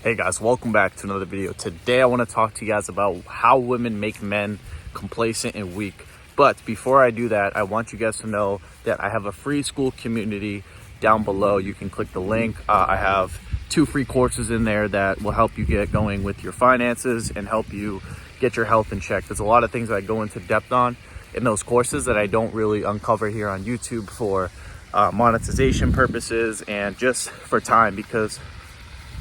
Hey guys, welcome back to another video. Today I want to talk to you guys about how women make men complacent and weak. But before I do that, I want you guys to know that I have a free school community down below. You can click the link. I have 2 free courses in there that will help you get going with your finances and help you get your health in check. There's a lot of things that I go into depth on in those courses that I don't really uncover here on YouTube for monetization purposes and just for time, because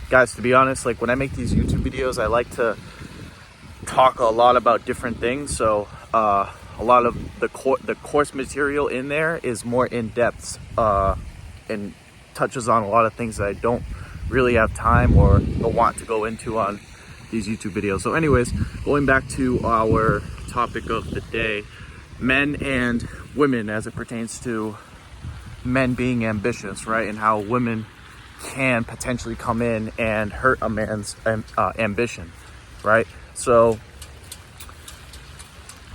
guys, to be honest, like when I make these YouTube videos, I like to talk a lot about different things. So a lot of the course material in there is more in depth and touches on a lot of things that I don't really have time or want to go into on these YouTube videos. So anyways, going back to our topic of the day, men and women as it pertains to men being ambitious, right? And how women can potentially come in and hurt a man's ambition, right? So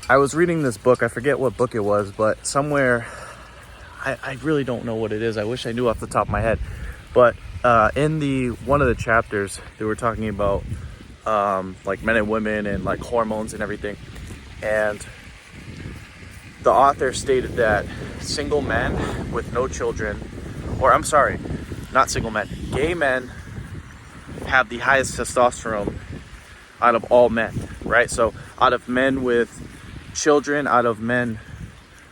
I was reading this book, I forget what book it was, but somewhere, I really don't know what it is. I wish I knew off the top of my head. But in one of the chapters, they were talking about like men and women and like hormones and everything. And the author stated that single men with no children, or I'm sorry, not single men, gay men have the highest testosterone out of all men, right? So out of men with children, out of men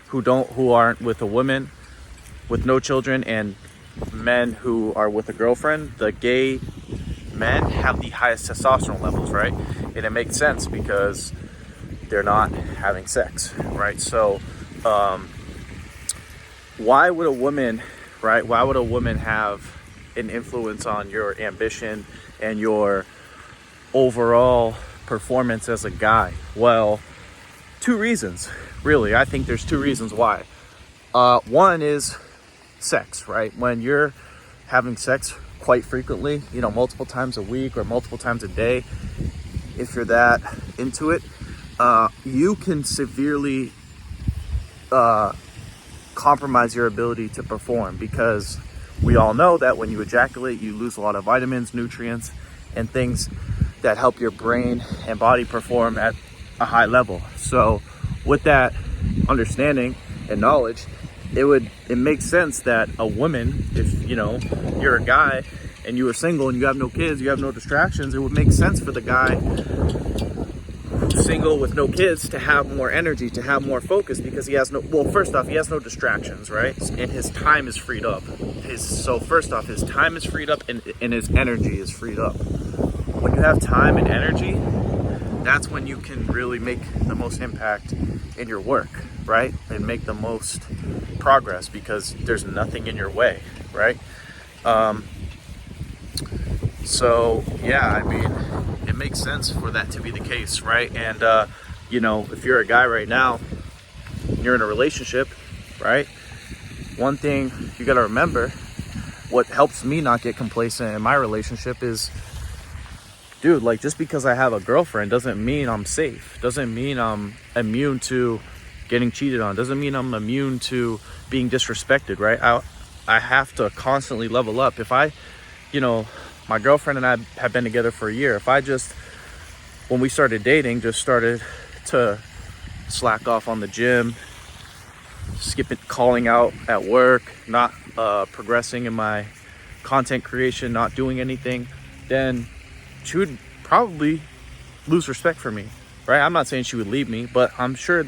who aren't with a woman with no children, and men who are with a girlfriend, the gay men have the highest testosterone levels, right? And it makes sense because they're not having sex, right? So why would a woman have an influence on your ambition and your overall performance as a guy? Well, 2 reasons, really. I think there's 2 reasons why. One is sex, right? When you're having sex quite frequently, multiple times a week or multiple times a day, if you're that into it, you can severely compromise your ability to perform, because we all know that when you ejaculate, you lose a lot of vitamins, nutrients, and things that help your brain and body perform at a high level. So with that understanding and knowledge, it makes sense that a woman, if you're a guy and you are single and you have no kids, you have no distractions, it would make sense for the guy single with no kids to have more energy, to have more focus, because he has first off, he has no distractions, right? And his time is freed up. First off, his time is freed up and his energy is freed up. When you have time and energy, that's when you can really make the most impact in your work, right? And make the most progress, because there's nothing in your way, right? So yeah, I mean, it makes sense for that to be the case, right? And if you're a guy right now, you're in a relationship, right? One thing you got to remember, what helps me not get complacent in my relationship is, dude, like, just because I have a girlfriend doesn't mean I'm safe, doesn't mean I'm immune to getting cheated on, doesn't mean I'm immune to being disrespected, right? I have to constantly level up. If my girlfriend and I have been together for a year, if I just, when we started dating, just started to slack off on the gym, calling out at work, not progressing in my content creation, not doing anything, then she would probably lose respect for me, right? I'm not saying she would leave me, but I'm sure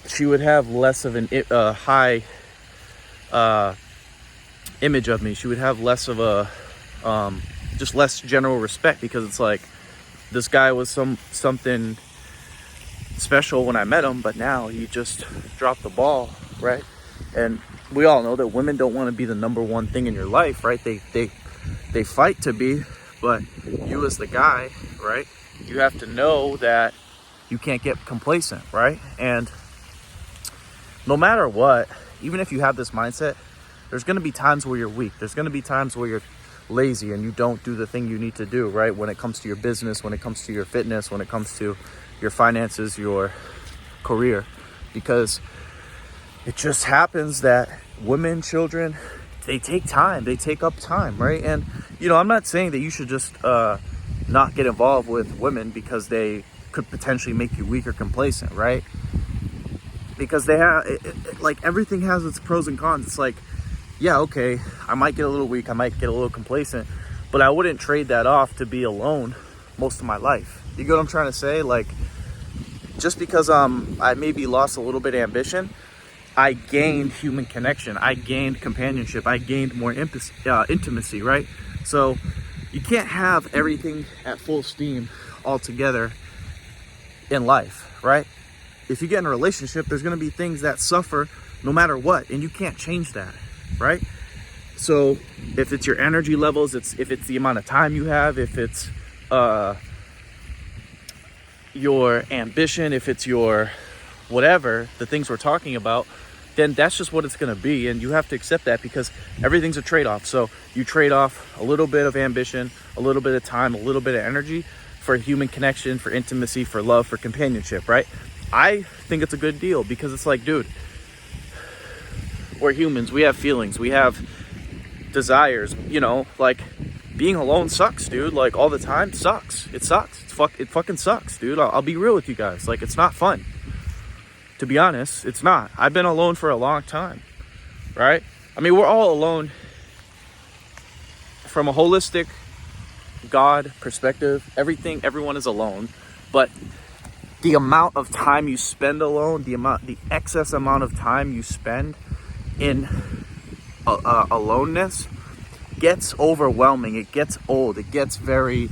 she would have less of a high image of me. She would have less of a just less general respect, because it's like, this guy was something special when I met him, but now he just dropped the ball, right? And we all know that women don't want to be the number one thing in your life, right? They fight to be, but you as the guy, right, you have to know that you can't get complacent, right? And no matter what, even if you have this mindset, there's going to be times where you're weak. There's going to be times where you're lazy and you don't do the thing you need to do, right? When it comes to your business, when it comes to your fitness, when it comes to your finances, your career, because it just happens that women, children, they take time, they take up time, right? And I'm not saying that you should just not get involved with women because they could potentially make you weak or complacent, right? Because they have like everything has its pros and cons. It's like, yeah, okay, I might get a little weak, I might get a little complacent, but I wouldn't trade that off to be alone most of my life. You get what I'm trying to say? Like, just because I maybe lost a little bit of ambition, I gained human connection, I gained companionship, I gained more intimacy, right? So you can't have everything at full steam all together in life, right? If you get in a relationship, there's going to be things that suffer no matter what, and you can't change that, right? So if it's your energy levels, if it's the amount of time you have, if it's your ambition, if it's your whatever, the things we're talking about, then that's just what it's going to be. And you have to accept that, because everything's a trade-off. So you trade off a little bit of ambition, a little bit of time, a little bit of energy for human connection, for intimacy, for love, for companionship, right? I think it's a good deal, because it's like, dude, we're humans, we have feelings, we have desires, like being alone sucks, dude. Like all the time sucks. It sucks. It fucking sucks, dude. I'll be real with you guys. Like, it's not fun. To be honest, it's not. I've been alone for a long time, right? I mean, we're all alone from a holistic God perspective. Everyone is alone, but the amount of time you spend alone, the excess amount of time you spend in aloneness gets overwhelming. It gets old. It gets very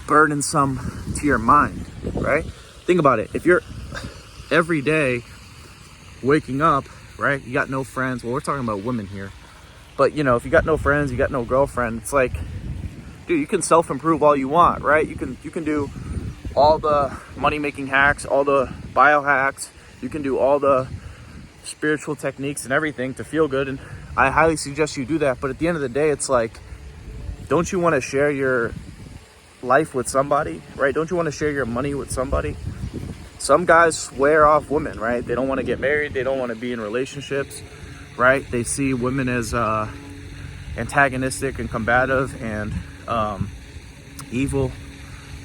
burdensome to your mind, right? Think about it. If you're every day waking up, right, you got no friends. Well, we're talking about women here, but if you got no friends, you got no girlfriend, it's like, dude, you can self-improve all you want, right? You can do all the money-making hacks, all the biohacks, you can do all the spiritual techniques and everything to feel good, and I highly suggest you do that. But at the end of the day, it's like, don't you want to share your life with somebody, right? Don't you want to share your money with somebody? Some guys swear off women, right? They don't want to get married, they don't want to be in relationships, right? They see women as antagonistic and combative and evil,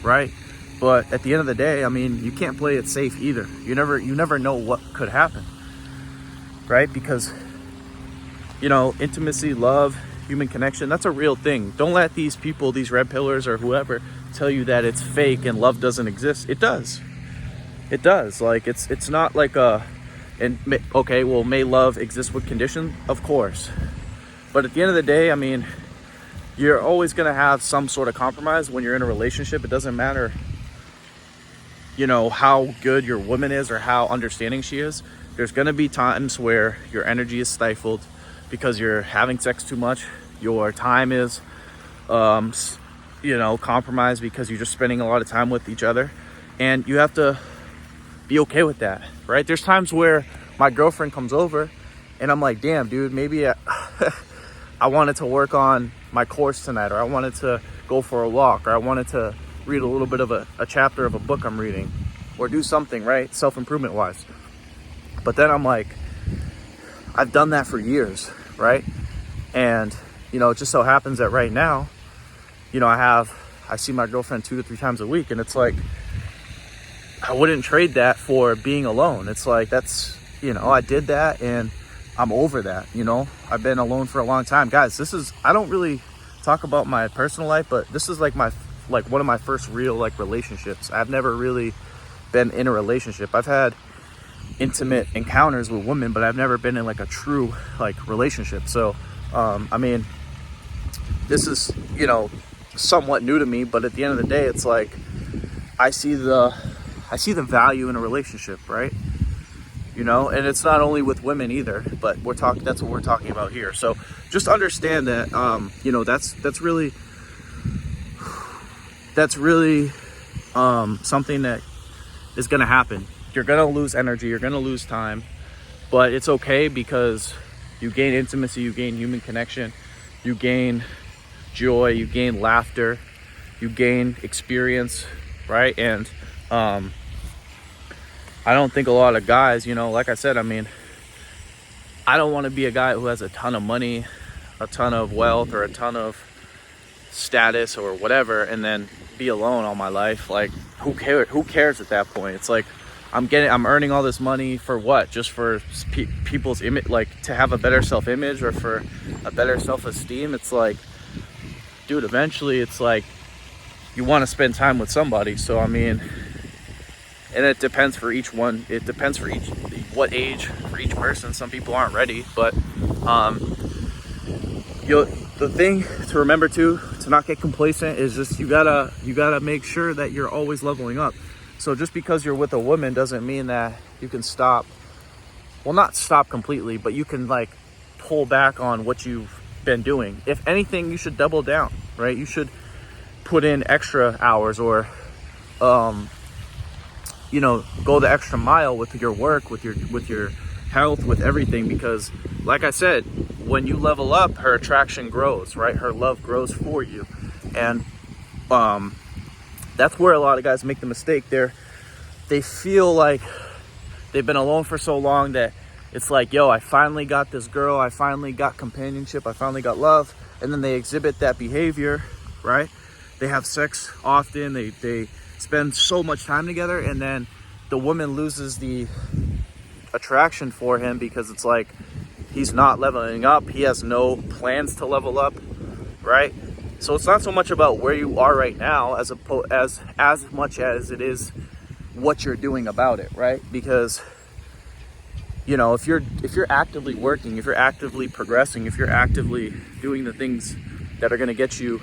right? But at the end of the day, I mean, you can't play it safe either. You never know what could happen, right? Because intimacy, love, human connection, that's a real thing. Don't let these people, these red pillars or whoever, tell you that it's fake and love doesn't exist. It does. Like, it's not like okay, well, may love exist with condition? Of course. But at the end of the day, I mean, you're always going to have some sort of compromise when you're in a relationship. It doesn't matter, how good your woman is or how understanding she is. There's going to be times where your energy is stifled because you're having sex too much. Your time is, compromised because you're just spending a lot of time with each other. And you have to be okay with that, right? There's times where my girlfriend comes over and I'm like, damn, dude, maybe I wanted to work on my course tonight, or I wanted to go for a walk, or I wanted to read a little bit of a chapter of a book I'm reading, or do something, right? Self-improvement wise. But then I'm like, I've done that for years, right? And, it just so happens that right now, I see my girlfriend 2 to 3 times a week, and it's like, I wouldn't trade that for being alone. It's like, that's, I did that and I'm over that. I've been alone for a long time. Guys, I don't really talk about my personal life, but this is like one of my first real relationships. I've never really been in a relationship. I've had intimate encounters with women, but I've never been in a true relationship. So, I mean, this is, somewhat new to me, but at the end of the day, it's like, I see the value in a relationship, right? And it's not only with women either, but that's what we're talking about here. So just understand that, that's really something that is going to happen. You're going to lose energy, you're going to lose time, but it's okay, because you gain intimacy, you gain human connection, you gain joy, you gain laughter, you gain experience, right? And I don't think a lot of guys, like I said, I mean, I don't want to be a guy who has a ton of money, a ton of wealth, or a ton of status or whatever, and then be alone all my life. Like, who cares at that point? It's like, I'm earning all this money for what? Just for people's image, like to have a better self-image or for a better self-esteem. It's like, dude, eventually it's like you want to spend time with somebody. So I mean, and it depends for each one. It depends for what age for each person. Some people aren't ready, but the thing to remember too, to not get complacent, is just you gotta make sure that you're always leveling up. So just because you're with a woman doesn't mean that you can stop. Well, not stop completely, but you can like pull back on what you've been doing. If anything, you should double down, right? You should put in extra hours, or you know, go the extra mile with your work, with your health, with everything. Because like I said, when you level up, her attraction grows, right? Her love grows for you. And that's where a lot of guys make the mistake. They feel like they've been alone for so long that it's like, yo, I finally got this girl, I finally got companionship, I finally got love. And then they exhibit that behavior, right? They have sex often, they spend so much time together, and then the woman loses the attraction for him because it's like he's not leveling up, he has no plans to level up, right? So it's not so much about where you are right now as much as it is what you're doing about it, right? Because, you know, if you're actively working, if you're actively progressing, if you're actively doing the things that are going to get you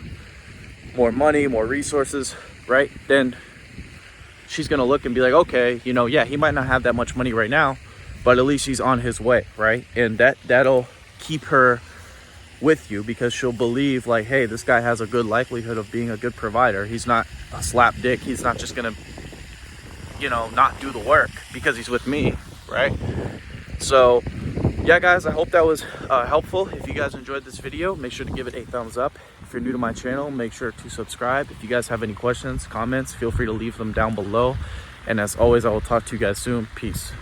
more money, more resources, right? Then she's going to look and be like, okay, you know, yeah, he might not have that much money right now, but at least he's on his way, right? And that'll keep her with you, because she'll believe like, hey, this guy has a good likelihood of being a good provider. He's not a slap dick. He's not just going to, you know, not do the work because he's with me, right? So yeah, guys, I hope that was helpful. If you guys enjoyed this video, make sure to give it a thumbs up. If you're new to my channel, make sure to subscribe. If you guys have any questions, comments, feel free to leave them down below. And as always, I will talk to you guys soon. Peace.